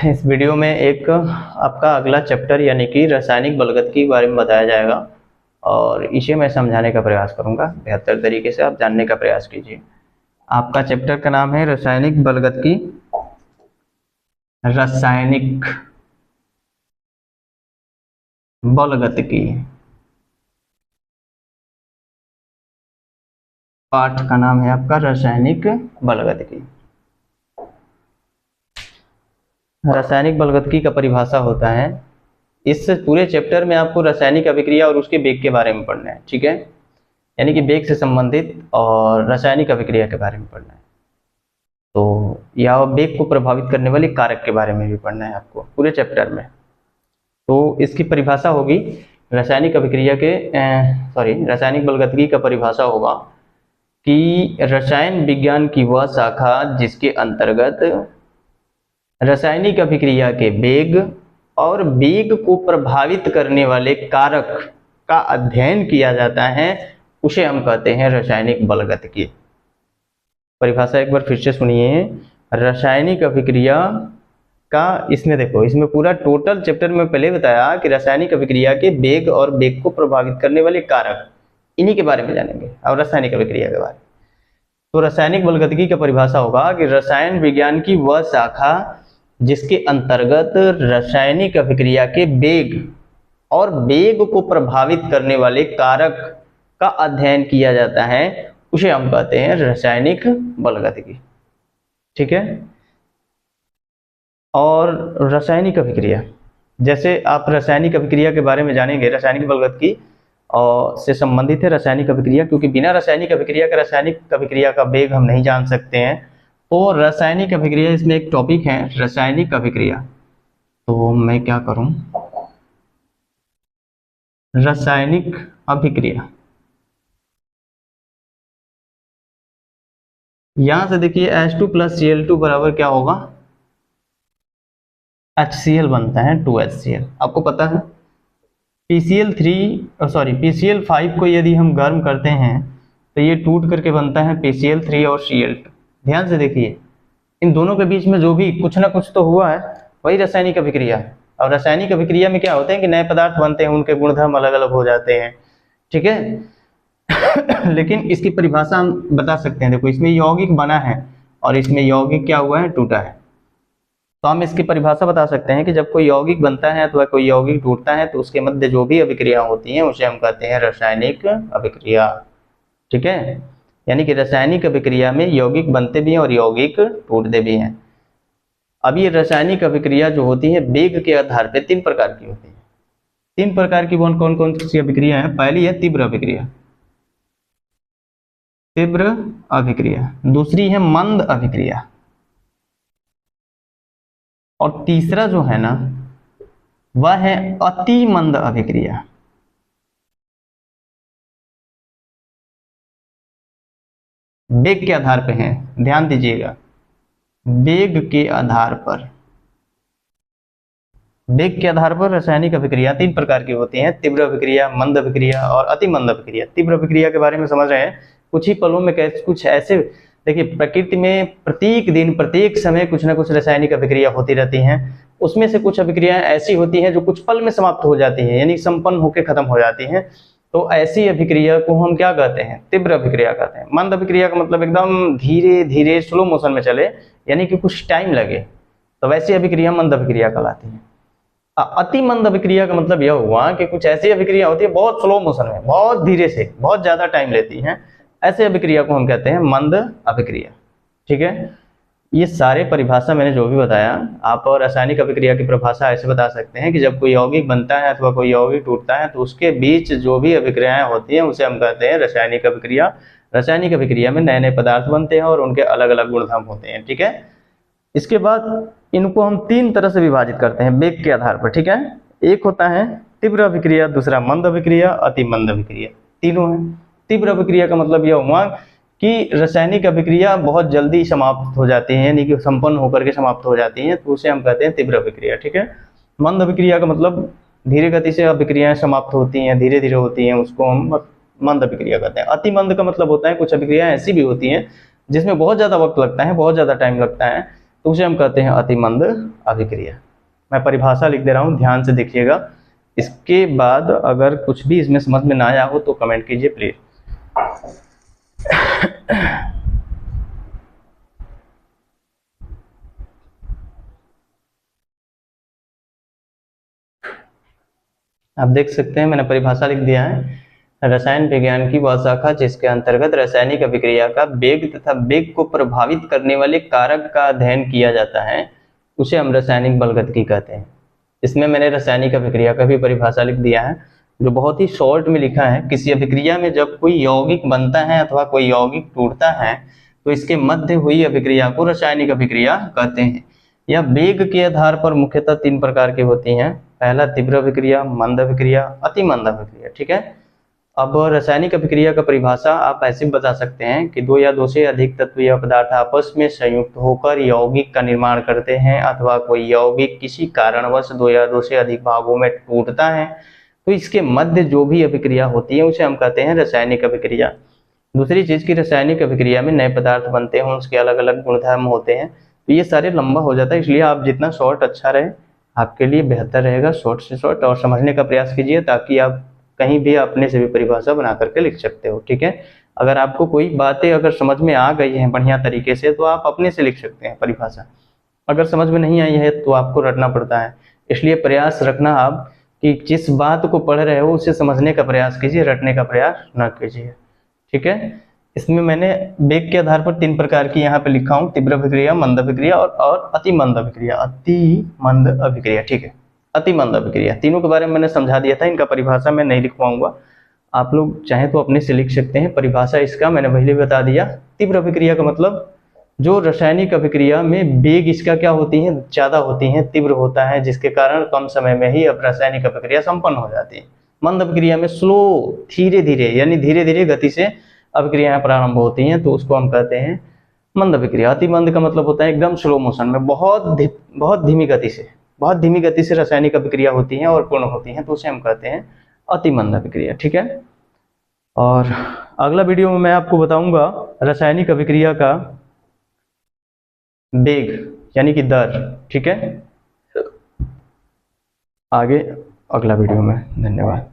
इस वीडियो में एक आपका अगला चैप्टर यानी कि रासायनिक बलगत के बारे में बताया जाएगा और इसे मैं समझाने का प्रयास करूंगा। बेहतर तरीके से आप जानने का प्रयास कीजिए। आपका चैप्टर का नाम है रासायनिक बलगत की पाठ का नाम है आपका रासायनिक बलगत की। रासायनिक बलगत का परिभाषा होता है, इस पूरे चैप्टर में आपको रासायनिक अभिक्रिया और उसके वेग के बारे में पढ़ना है, ठीक है। यानी कि वेग से संबंधित और रासायनिक अभिक्रिया के बारे में पढ़ना है। तो या वेग को प्रभावित करने वाले कारक के बारे में भी पढ़ना है आपको पूरे चैप्टर में। तो इसकी परिभाषा होगी रासायनिक अभिक्रिया के रासायनिक बलगत का परिभाषा होगा कि रसायन विज्ञान की वह शाखा जिसके अंतर्गत रासायनिक अभिक्रिया के वेग और वेग को प्रभावित करने वाले कारक का अध्ययन किया जाता है, उसे हम कहते हैं रासायनिक बलगत की। परिभाषा एक बार फिर से सुनिए। रासायनिक अभिक्रिया का इसमें देखो, इसमें पूरा टोटल चैप्टर में पहले बताया कि रासायनिक अभिक्रिया के वेग और वेग को प्रभावित करने वाले कारक, इन्हीं के बारे में जानेंगे और रासायनिक अभिक्रिया के बारे में। तो रासायनिक बलगत का परिभाषा होगा कि रसायन विज्ञान की वह शाखा जिसके अंतर्गत रासायनिक अभिक्रिया के वेग और वेग को प्रभावित करने वाले कारक का अध्ययन किया जाता है, उसे हम कहते हैं रासायनिक बलगत की, ठीक है। और रासायनिक अभिक्रिया, जैसे आप रासायनिक अभिक्रिया के बारे में जानेंगे, रासायनिक बलगत की और से संबंधित है रासायनिक अभिक्रिया, क्योंकि बिना रासायनिक अभिक्रिया का वेग हम नहीं जान सकते हैं। तो रासायनिक अभिक्रिया, इसमें एक टॉपिक है रासायनिक अभिक्रिया। तो मैं क्या करूं, रासायनिक अभिक्रिया, यहां से देखिए H2 + Cl2 बराबर क्या होगा, HCl बनता है 2HCl। आपको पता है PCl5 को यदि हम गर्म करते हैं तो ये टूट करके बनता है PCl3 और Cl2। ध्यान से देखिए, इन दोनों के बीच में जो भी कुछ ना कुछ तो हुआ है, वही रासायनिक अभिक्रिया है। और रासायनिक अभिक्रिया में क्या होते हैं कि नए पदार्थ बनते हैं, उनके गुणधर्म अलग अलग हो जाते हैं, ठीक है। लेकिन इसकी परिभाषा हम बता सकते हैं। देखो, इसमें यौगिक बना है और इसमें यौगिक क्या हुआ है, टूटा है। तो हम इसकी परिभाषा बता सकते हैं कि जब कोई यौगिक बनता है अथवा कोई यौगिक टूटता है तो उसके मध्य जो भी अभिक्रिया होती हैं उसे हम कहते हैं रासायनिक अभिक्रिया, ठीक है। यानी कि रासायनिक अभिक्रिया में यौगिक बनते भी हैं और यौगिक टूटते भी हैं। अब ये रासायनिक अभिक्रिया जो होती है वेग के आधार पे 3 प्रकार की होती है। 3 प्रकार की कौन कौन सी अभिक्रिया है? पहली है तीव्र अभिक्रिया, दूसरी है मंद अभिक्रिया, और तीसरा जो है ना वह है अति मंद अभिक्रिया। वेग के आधार पे है, ध्यान दीजिएगा, वेग के आधार पर रासायनिक अभिक्रिया 3 प्रकार की होती हैं, तीव्र अभिक्रिया, मंद अभिक्रिया और अति मंद अभिक्रिया। तीव्र अभिक्रिया के बारे में समझ रहे हैं, कुछ ही पलों में कुछ ऐसे, देखिए प्रकृति में प्रत्येक दिन प्रत्येक समय कुछ ना कुछ रासायनिक अभिक्रिया होती रहती हैं। उसमें से कुछ अभिक्रियाएं ऐसी होती हैं जो कुछ पल में समाप्त हो जाती हैं, यानी संपन्न होकर खत्म हो जाती हैं। तो ऐसी अभिक्रिया को हम क्या कहते हैं, तीव्र अभिक्रिया कहते हैं। मंद अभिक्रिया का मतलब एकदम धीरे धीरे स्लो मोशन में चले, यानी कि कुछ टाइम लगे, तो वैसी अभिक्रिया मंद अभिक्रिया कहलाती है। अति मंद अभिक्रिया का मतलब यह हुआ कि कुछ ऐसी अभिक्रिया होती है बहुत स्लो मोशन में, बहुत धीरे से, बहुत ज्यादा टाइम लेती हैं, ऐसे अभिक्रिया को हम कहते हैं मंद अभिक्रिया, ठीक है। ये सारे परिभाषा मैंने जो भी बताया, आप और रासायनिक अभिक्रिया की परिभाषा ऐसे बता सकते हैं कि जब कोई यौगिक बनता है अथवा कोई यौगिक टूटता है तो उसके बीच जो भी अभिक्रियाएं होती हैं उसे हम कहते हैं रासायनिक अभिक्रिया। रासायनिक अभिक्रिया में नए नए पदार्थ बनते हैं और उनके अलग अलग गुणधर्म होते हैं, ठीक है। इसके बाद इनको हम 3 तरह से विभाजित करते हैं वेग के आधार पर, ठीक है। एक होता है तीव्र अभिक्रिया, दूसरा मंद अभिक्रिया, अति मंद अभिक्रिया, तीनों है। तीव्र अभिक्रिया का मतलब यह हुआ कि रासायनिक अभिक्रिया बहुत जल्दी समाप्त हो जाती है, यानी कि संपन्न होकर के समाप्त हो जाती हैं, तो उसे हम कहते हैं तीव्र अभिक्रिया, ठीक है। मंद अभिक्रिया का मतलब धीरे गति से अभिक्रियाएं समाप्त होती हैं, धीरे धीरे होती हैं, उसको हम मंद अभिक्रिया कहते हैं। अति मंद का मतलब होता है कुछ अभिक्रियाएं ऐसी भी होती हैं जिसमें बहुत ज़्यादा वक्त लगता है, बहुत ज़्यादा टाइम लगता है, तो उसे हम कहते हैं अति मंद अभिक्रिया। मैं परिभाषा लिख दे रहा हूँ, ध्यान से देखिएगा। इसके बाद अगर कुछ भी इसमें समझ में ना आया हो तो कमेंट कीजिए प्लीज। आप देख सकते हैं मैंने परिभाषा लिख दिया है। रसायन विज्ञान की वह शाखा जिसके अंतर्गत रासायनिक अभिक्रिया का वेग तथा वेग को प्रभावित करने वाले कारक का अध्ययन किया जाता है, उसे हम रासायनिक बलगतिकी कहते हैं। इसमें मैंने रासायनिक अभिक्रिया का भी परिभाषा लिख दिया है, जो बहुत ही शॉर्ट में लिखा है। किसी अभिक्रिया में जब कोई यौगिक बनता है अथवा कोई यौगिक टूटता है तो इसके मध्य हुई अभिक्रिया को रासायनिक अभिक्रिया कहते हैं। यह वेग के आधार पर मुख्यतः 3 प्रकार की होती हैं। पहला तीव्र अभिक्रिया, मंद अभिक्रिया, अति मंद अभिक्रिया। ठीक है। अब रासायनिक अभिक्रिया का परिभाषा आप ऐसे बता सकते हैं कि 2 या 2 से अधिक तत्व या पदार्थ आपस में संयुक्त होकर यौगिक का निर्माण करते हैं, अथवा कोई यौगिक किसी कारणवश 2 या 2 से अधिक भागों में टूटता है तो इसके मध्य जो भी अभिक्रिया होती है उसे हम कहते हैं रासायनिक अभिक्रिया। दूसरी चीज की रासायनिक अभिक्रिया में नए पदार्थ बनते हैं, उसके अलग अलग गुणधर्म होते हैं। तो ये सारे लंबा हो जाता है, इसलिए आप जितना शॉर्ट अच्छा रहे आपके लिए बेहतर रहेगा। शॉर्ट से शॉर्ट और समझने का प्रयास कीजिए ताकि आप कहीं भी अपने से भी परिभाषा बना करके लिख सकते हो। ठीक है। अगर आपको कोई बातें अगर समझ में आ गई हैं बढ़िया तरीके से तो आप अपने से लिख सकते हैं परिभाषा। अगर समझ में नहीं आई है तो आपको रटना पड़ता है, इसलिए प्रयास रखना आप कि जिस बात को पढ़ रहे हो उसे समझने का प्रयास कीजिए, रटने का प्रयास न कीजिए। ठीक है। इसमें मैंने वेग के आधार पर 3 प्रकार की यहाँ पे लिखा हूँ, तीव्र अभिक्रिया, मंद अभिक्रिया और अति मंद अभिक्रिया। अति मंद अभिक्रिया। ठीक है। अति मंद अभिक्रिया, तीनों के बारे में मैंने समझा दिया था। इनका परिभाषा मैं नहीं लिख पाऊंगा, आप लोग चाहे तो अपने से लिख सकते हैं। परिभाषा इसका मैंने पहले बता दिया। तीव्र अभिक्रिया का मतलब जो रासायनिक अभिक्रिया में वेग इसका क्या होती है, ज्यादा होती है, तीव्र होता है, जिसके कारण कम समय में ही अब रासायनिक अभिक्रिया संपन्न हो जाती है। मंद अभिक्रिया में स्लो, धीरे धीरे, यानी धीरे धीरे गति से अभिक्रियाएं प्रारंभ होती हैं, तो उसको हम कहते हैं मंद अभिक्रिया। अति मंद का मतलब होता है एकदम स्लो मोशन में, बहुत धीमी गति से रासायनिक अभिक्रिया होती हैं और पूर्ण होती हैं, तो उसे हम कहते हैं अति मंद अभिक्रिया। ठीक है। और अगला वीडियो में मैं आपको बताऊंगा रासायनिक अभिक्रिया का वेग यानी कि दर। ठीक है। आगे अगला वीडियो में। धन्यवाद।